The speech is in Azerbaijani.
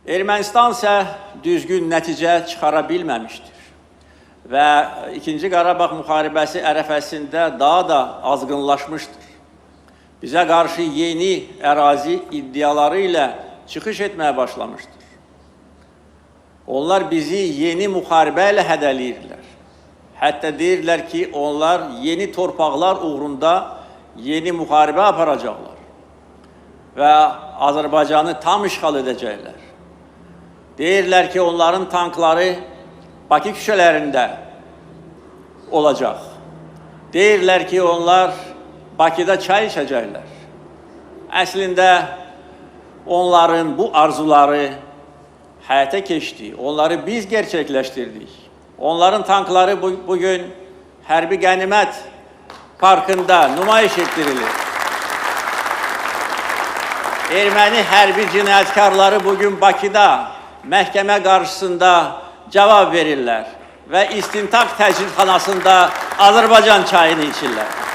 Ermənistan isə düzgün nəticə çıxara bilməmişdir və 2-ci Qarabağ müharibəsi ərəfəsində daha da azğınlaşmışdır. Bizə qarşı yeni ərazi iddiaları ilə çıxış etməyə başlamışdır. Onlar bizi yeni müharibə ilə hədələyirlər. Hətta deyirlər ki, onlar yeni torpaqlar uğrunda yeni müharibə aparacaqlar və Azərbaycanı tam işğal edəcəklər. Deyirlər ki, onların tankları Bakı küçələrində olacaq. Deyirlər ki, onlar Bakıda çay içəcəklər. Əslində, onların bu arzuları həyata keçdi. Onları biz gerçəkləşdirdik. Onların tankları bugün Hərbi Qənimət Parkında nümayiş etdirilir. Erməni hərbi cinayətkarları bugün Bakıda məhkəmə qarşısında cavab verirlər və istintaq təcridxanasında Azərbaycan çayını içirlər.